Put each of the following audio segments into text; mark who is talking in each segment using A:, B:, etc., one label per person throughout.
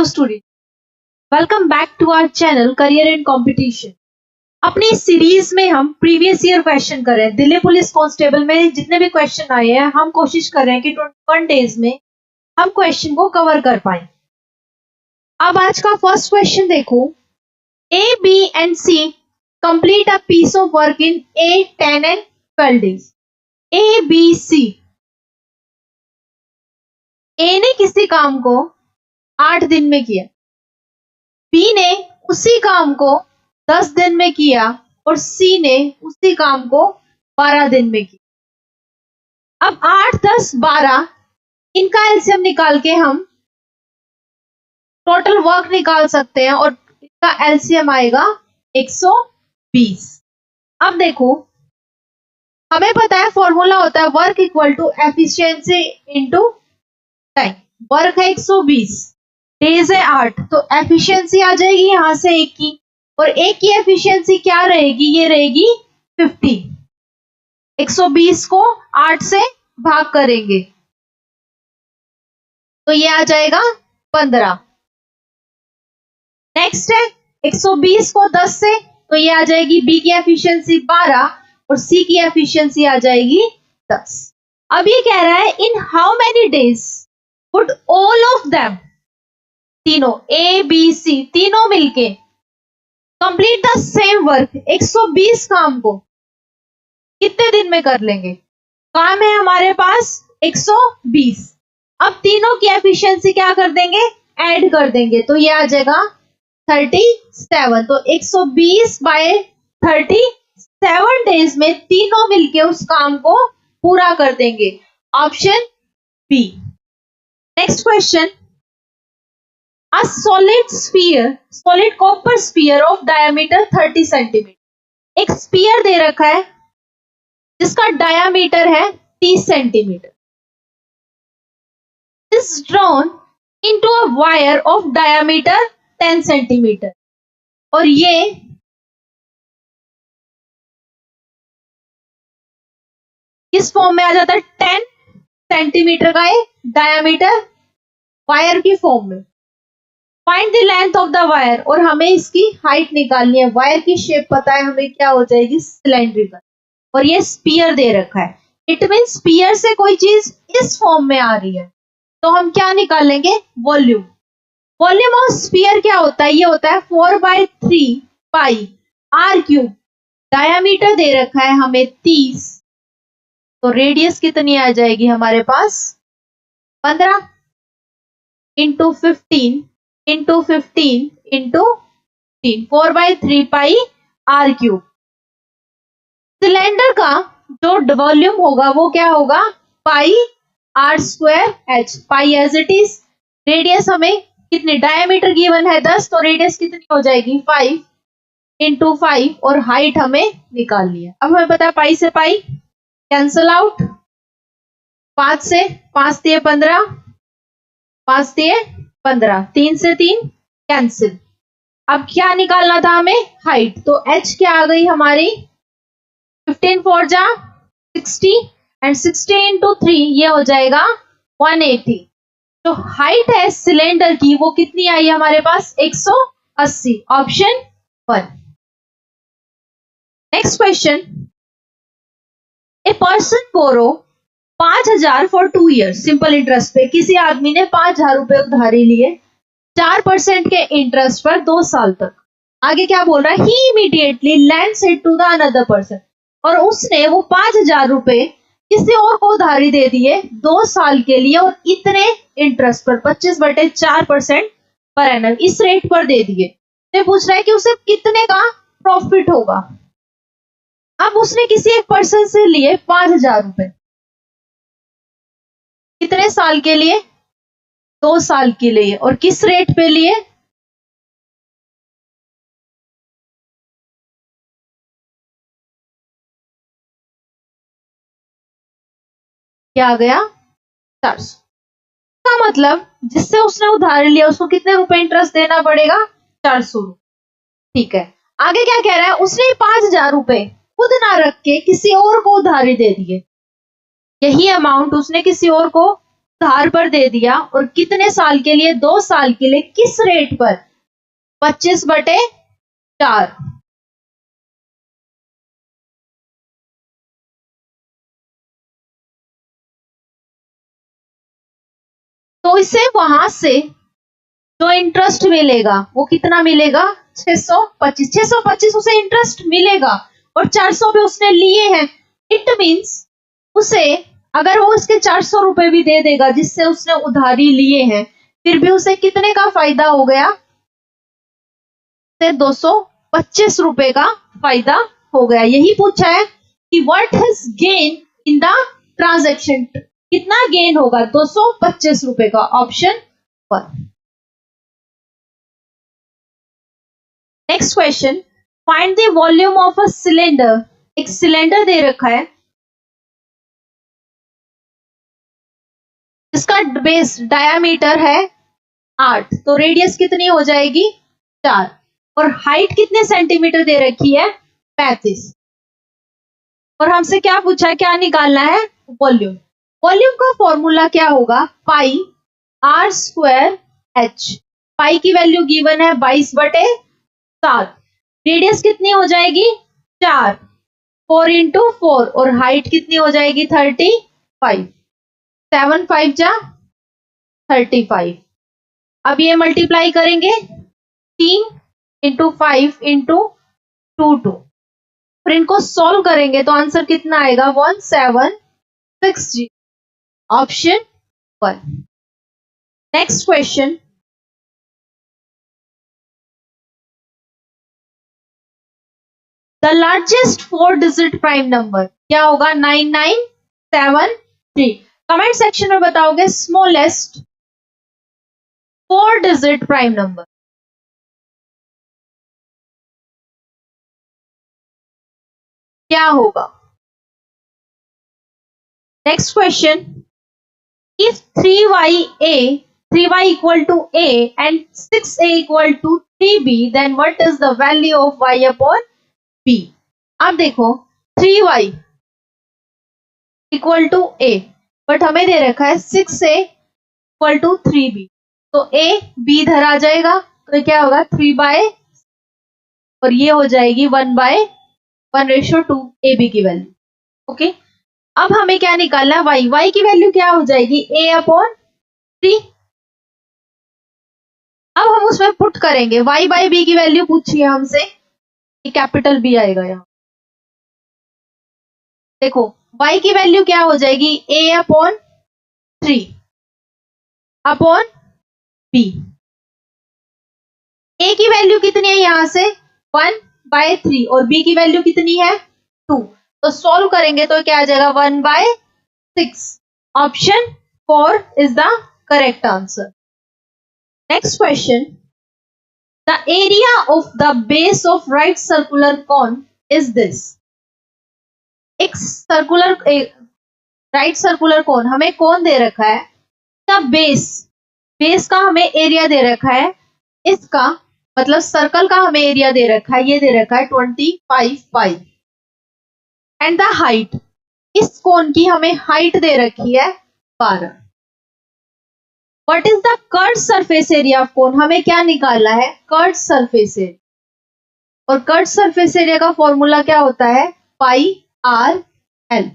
A: Hello student, welcome back to our channel career and competition. अपनी इस series में हम प्रीवियस ईयर क्वेश्चन कर रहे हैं। दिल्ली पुलिस कांस्टेबल में जितने भी क्वेश्चन आए हैं हम कोशिश कर रहे हैं कि 21 डेज में हम क्वेश्चन को कवर कर पाए। अब आज का फर्स्ट क्वेश्चन देखो, A B and C complete a piece of work in 8, 10 and 12 days. A B C, A ने किसी काम को 8 दिन में किया, बी ने उसी काम को 10 दिन में किया और सी ने उसी काम को 12 दिन में किया। अब 8, 10, 12 इनका एलसीएम निकाल के हम टोटल वर्क निकाल सकते हैं और इसका एलसीएम आएगा 120। अब देखो, हमें पता है फॉर्मूला होता है work equal to efficiency into time. Work है 120, डेज है 8, तो एफिशिएंसी आ जाएगी यहां से 1 की, और 1 की एफिशिएंसी क्या रहेगी, ये रहेगी 50। 120 को 8 से भाग करेंगे तो ये आ जाएगा 15। नेक्स्ट है 120 को 10 से, तो ये आ जाएगी बी की एफिशिएंसी 12 और सी की एफिशिएंसी आ जाएगी 10। अब ये कह रहा है in how many days would all of them, तीनों ए बी सी तीनों मिलके कंप्लीट द सेम वर्क, 120 काम को कितने दिन में कर लेंगे। काम है हमारे पास 120। अब तीनों की एफिशिएंसी क्या कर देंगे, ऐड कर देंगे, तो ये आ जाएगा 37। तो 120 बाय 37 डेज में तीनों मिलके उस काम को पूरा कर देंगे। Option B. Next question, a solid copper sphere of diameter 30 centimetre. एक स्पीयर दे रखा है जिसका डायामीटर है 30 centimetre, is drawn into a wire of diameter 10 centimetre, और ये किस फॉर्म में आ जाता है, 10 सेंटीमीटर का ये डायामीटर वायर की फॉर्म में। Find the length of the wire, और हमें इसकी हाइट निकालनी है। वायर की शेप पता है हमें क्या हो जाएगी, सिलेंड्रिकल, और ये स्पीयर दे रखा है। इट मीन स्पीयर से कोई चीज इस फॉर्म में आ रही है, तो हम क्या निकालेंगे, वॉल्यूम। वॉल्यूम ऑफ स्पीयर क्या होता है, ये होता है 4/3 पाई आर क्यूब। डायामीटर दे रखा है हमें 30, तो रेडियस कितनी आ जाएगी हमारे पास, 15 into 15 into 15 into 3, 4/3 pi r cube. Cylinder का जो वॉल्यूम होगा वो क्या होगा, pi r square h, pi as it is. Radius हमें कितनी, डायमीटर गिवन है 10, तो रेडियस कितनी हो जाएगी 5 इंटू 5, और हाइट हमें निकालनी है। अब हमें पता है पाई से पाई कैंसल आउट, 5 से 5 दिए 15, 5 दिए 15, 3 से 3 कैंसिल। अब क्या निकालना था हमें, हाइट, तो h क्या आ गई हमारी, 15 4 जा 60 एंड 60 इंटू 3 ये हो जाएगा 180। जो हाइट है सिलेंडर की वो कितनी आई हमारे पास, 180। Option 1। Next question, a person borrow 5,000 for 2 years simple interest पे। किसी आदमी ने 5,000 रुपए उधारी लिए 4% के इंटरेस्ट पर 2 साल तक। आगे क्या बोल रहा है, he immediately lands it to the another person, और उसने वो 5,000 रुपए किसी और को उधारी दे दिए 2 साल के लिए, और इतने इंटरेस्ट पर 25/4% पर एनम इस रेट पर दे दिए। तो पूछ रहा है कि उसे कितने का प्रॉफिट होगा। अब उसने किसी एक पर्सन से लिए 5,000 रुपए, कितने साल के लिए, 2 साल के लिए, और किस रेट पे लिए, क्या आ गया 400। का मतलब जिससे उसने उधार लिया उसको कितने रुपए इंटरेस्ट देना पड़ेगा, 400 रुपए। ठीक है, आगे क्या कह रहा है, उसने 5,000 रुपए खुद ना रख के किसी और को उधारी दे दिए। यही अमाउंट उसने किसी और को उधार पर दे दिया और कितने साल के लिए? 2 साल के लिए। किस रेट पर? 25/4। तो इसे वहां से जो इंटरेस्ट मिलेगा वो कितना मिलेगा? 625। 625 उसे इंटरेस्ट मिलेगा और 400 भी उसने लिए हैं। इट मीन्स उसे, अगर वो उसके 400 रुपए भी दे देगा जिससे उसने उधारी लिए हैं, फिर भी उसे कितने का फायदा हो गया? 225 रुपए का फायदा हो गया। यही पूछा है कि what has gain in the transaction. कितना गेन होगा? 225 रुपए का। Option 1। Next question, find the volume of a cylinder. एक सिलेंडर दे रखा है जिसका बेस डायामीटर है 8, तो रेडियस कितनी हो जाएगी? 4। और हाइट कितने सेंटीमीटर दे रखी है? 35। और हमसे क्या पूछा है? क्या निकालना है? वॉल्यूम। वॉल्यूम का फॉर्मूला क्या होगा? Pi r square h. पाई की वैल्यू गिवन है 22/7। रेडियस कितनी हो जाएगी? 4। 4 × 4 और हाइट कितनी हो जाएगी? 35। 7 5 जा 35। अब ये मल्टीप्लाई करेंगे 3 × 5 × 2 2। फिर इनको सॉल्व करेंगे तो आंसर कितना आएगा? 1760। Option 1। Next question, the largest 4 digit prime number क्या होगा? 9973। कमेंट सेक्शन में बताओगे स्मॉलेस्ट 4 डिजिट प्राइम नंबर क्या होगा? Next question, if 3y equal to a and 6a equal to 3b, then what is the value of y upon b? अब देखो 3y equal to a, but हमें दे रखा है 6a equal to 3b, तो a b इधर आ जाएगा, तो ये क्या होगा? 3/, और ये हो जाएगी 1/1:2 ab की वैल्यू। ओके, अब हमें क्या निकालना है? y। y की वैल्यू क्या हो जाएगी? a/3। अब हम उसमें पुट करेंगे y/b की वैल्यू पूछी है हमसे, कैपिटल B आएगा यहाँ। देखो y की वैल्यू क्या हो जाएगी? a/3 upon b। a की वैल्यू कितनी है यहाँ से? 1/3 और b की वैल्यू कितनी है? 2। तो सॉल्व करेंगे तो क्या आ जाएगा? 1/6। Option 4 is the correct answer. Next question, the area of the base of right circular cone is this. एक सर्कुलर राइट सर्कुलर कोन, हमें कोन दे रखा है, का बेस का हमें एरिया दे रखा है, इसका मतलब सर्कल का हमें एरिया दे रखा है, ये दे रखा है 25 पाई। एंड द हाइट, इस कोन की हमें हाइट दे रखी है 12। What is the curve surface area of cone? हमें क्या निकालना है? Curve surface area. और कर्व सरफेस एरिया का फॉर्मूला क्या होता है? πr/l।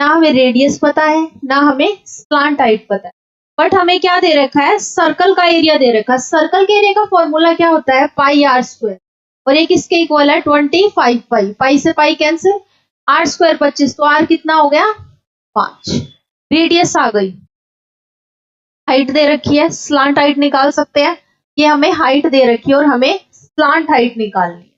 A: ना हमें रेडियस पता है, ना हमें स्लांट हाइट पता है, बट हमें क्या दे रखा है? सर्कल का एरिया दे रखा है। सर्कल के एरिया का फॉर्मूला क्या होता है? πr²। और ये किसके इक्वल है? 25 पाई। पाई से पाई कैंसिल, r² 25, तो r कितना हो गया? 5। रेडियस आ गई। हाइट दे रखी है, स्लांट हाइट निकाल सकते हैं। ये हमें हाइट दे रखी है और हमें स्लांट हाइट निकालनी है।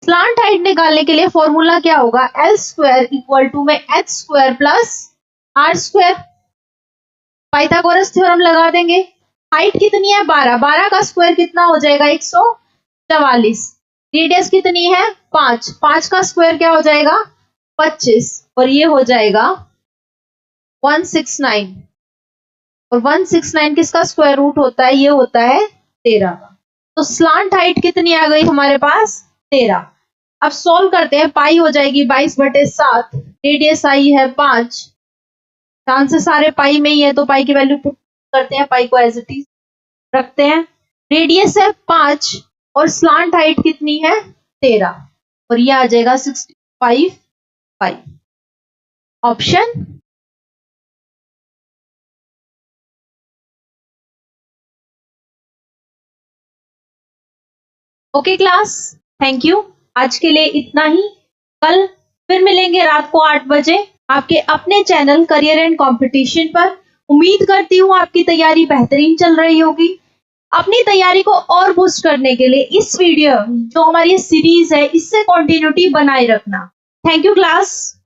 A: स्लांट हाइट निकालने के लिए फॉर्मूला क्या होगा? L² इक्वल टू में h² plus r²। Pythagoras theorem लगा देंगे। हाइट कितनी है? 12। 12 का स्क्वायर कितना हो जाएगा? 144। रेडियस कितनी है? 5। 5 का स्क्वायर क्या हो जाएगा? 25, और ये हो जाएगा 169। और 169 किसका स्क्वायर रूट होता है? ये होता है 13। तो स्लांट हाइट कितनी आ गई हमारे पास? 13। अब सॉल्व करते हैं। पाई हो जाएगी 22/7, रेडियस आई है 5, चांसेस सारे पाई में ही है, तो पाई की वैल्यू पुट करते हैं, पाई को एज इट इज रखते हैं। रेडियस है 5 और स्लांट हाइट कितनी है 13, और ये आ जाएगा 65 पाई। Option okay class, thank you. आज के लिए इतना ही। कल फिर मिलेंगे रात को 8 बजे आपके अपने चैनल करियर एंड कंपटीशन पर। उम्मीद करती हूँ आपकी तैयारी बेहतरीन चल रही होगी। अपनी तैयारी को और बूस्ट करने के लिए इस वीडियो जो हमारी सीरीज है इससे कंटिन्यूटी बनाए रखना। Thank you class.